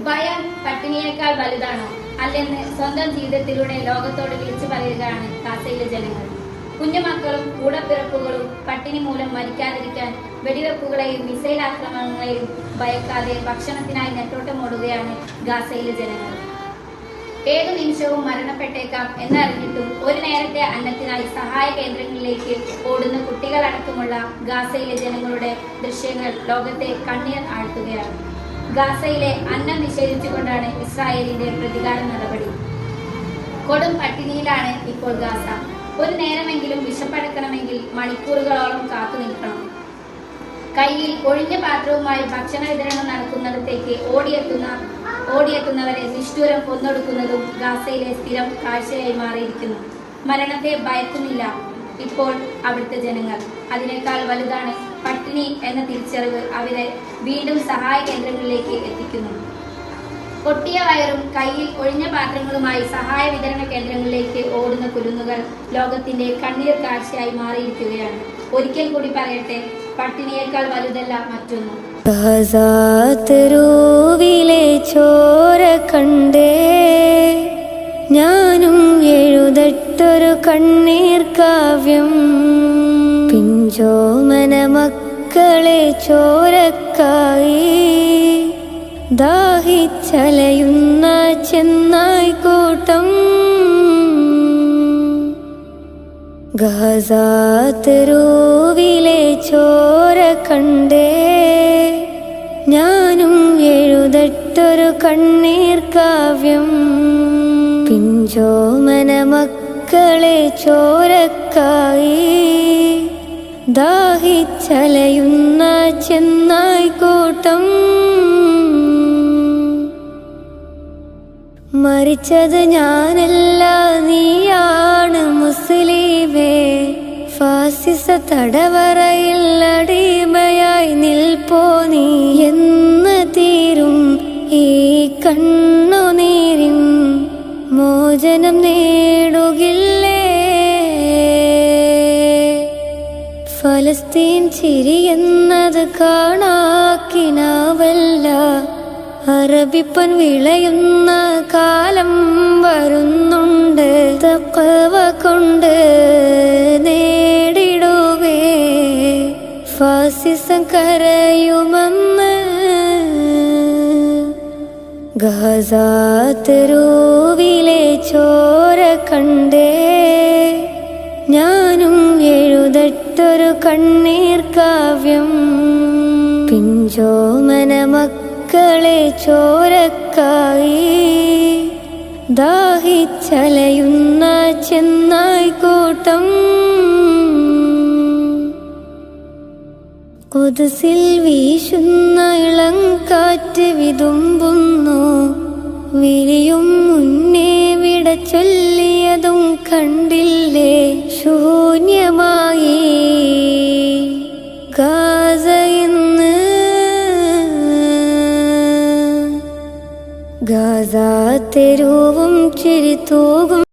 ഭയം പട്ടിണിയേക്കാൾ വലുതാണോ അല്ലെന്ന് സ്വന്തം ജീവിതത്തിലൂടെ ലോകത്തോട് വിളിച്ചു പറയുകയാണ് ഗാസയിലെ ജനങ്ങൾ. കുഞ്ഞുമക്കളും കൂടപ്പിറപ്പുകളും പട്ടിണി മൂലം മരിക്കാതിരിക്കാൻ വെടിവെപ്പുകളെയും മിസൈൽ ആക്രമണങ്ങളെയും ഭയക്കാതെ ഭക്ഷണത്തിനായി നെട്ടോട്ടമോടുകയാണ് ഗാസയിലെ ജനങ്ങൾ. ഏതു നിമിഷവും മരണപ്പെട്ടേക്കാം എന്നറിഞ്ഞിട്ടും ഒരു നേരത്തെ അന്നത്തിനായി സഹായ കേന്ദ്രങ്ങളിലേക്ക് ഓടുന്ന കുട്ടികളടക്കമുള്ള ഗാസയിലെ ജനങ്ങളുടെ ദൃശ്യങ്ങൾ ലോകത്തെ കണ്ണീർ ആഴ്ത്തുകയാണ്. ഗാസയിലെ അന്നം നിഷേധിച്ചുകൊണ്ടാണ് ഇസ്രായേലിന്റെ പ്രതികാര നടപടി. കൊടും പട്ടിണിയിലാണ് ഇപ്പോൾ ഗാസ. ഒരു നേരമെങ്കിലും വിശപ്പടക്കണമെങ്കിൽ മണിക്കൂറുകളോളം കാത്തു നിൽക്കണം. കയ്യിൽ ഒഴിഞ്ഞ പാത്രവുമായി ഭക്ഷണ വിതരണം നടക്കുന്നിടത്തേക്ക് ഓടിയെത്തുന്നവരെ നിഷ്ഠൂരം കൊന്നൊടുക്കുന്നതും ഗാസയിലെ സ്ഥിരം കാഴ്ചയായി മാറിയിരിക്കുന്നു. മരണത്തെ ഭയക്കുന്നില്ല ഇപ്പോൾ അവിടുത്തെ ജനങ്ങൾ. അതിനേക്കാൾ വലുതാണ് പട്ടിണി എന്ന തിരിച്ചറിവ് അവരെ വീണ്ടും സഹായ കേന്ദ്രങ്ങളിലേക്ക് എത്തിക്കുന്നു. പൊട്ടിയ വയറും കയ്യിൽ ഒഴിഞ്ഞ പാത്രങ്ങളുമായി സഹായ വിതരണ കേന്ദ്രങ്ങളിലേക്ക് ഓടുന്ന കുരുന്നുകൾ ലോകത്തിന്റെ കണ്ണീർ കാഴ്ചയായി മാറിയിരിക്കുകയാണ്. ഒരിക്കൽ കൂടി പറയട്ടെ, പട്ടിണിയേക്കാൾ വലുതല്ല മറ്റൊന്നും. തെരുവിലെ ചോര കണ്ടേ ഞാനും എഴുതട്ടൊരു കണ്ണീർ കാവ്യം. പിഞ്ചോമന മക്കളെ ചോരക്കായി ദാഹിച്ചലയുന്ന ചെന്നായ്ക്കൂട്ടം. ഗാസ തെരുവിലെ ചോര കണ്ടേ ഞാനും എഴുതട്ടൊരു കണ്ണീർ കാവ്യം. പിഞ്ചോമന മക്കളെ ചോരക്കായി ദാഹിച്ചലയുന്ന ചെന്നായ്ക്കൂട്ടം. മരിച്ചത് ഞാനല്ല, നീയാണ് മുസ്ലിമേ. ഫാസിസ തടവറയിൽ അടിമയായി നിൽപ്പോ നീ എന്ന് തീരും ഈ കണ്ണുനീരിൻ മോചനം നേടുകില്ലേ? ഫലസ്തീൻ ചിരിയെന്നത് കാണാക്കിനാവല്ല, അറബിപ്പൻ വിളയുന്ന കാലം വരുന്നുണ്ട്. തഖ്വ കൊണ്ട് നേടിടുവേ ഫാസിസം കരയുമെന്ന്. ഗാസ തെരുവിലെ ചോര കണ്ടേ ഞാനും എഴുതട്ടൊരു കണ്ണീർ കാവ്യം. പിഞ്ചോമന മക്കളെ ചോരക്കായി ദാഹിച്ചലയുന്ന ചെന്നായ്ക്കൂട്ടം. ഖുദ്സിൽ വീശുന്ന ഇളം കാറ്റ് വിതുമ്പുന്നു. വിരിയും മുന്നേ വിട ചൊല്ലിയതും കണ്ടില്ലേ? ശൂന്യമായി ഗാസ ഇന്ന്. ഗാസ തെരുവും ചിരിതൂകും.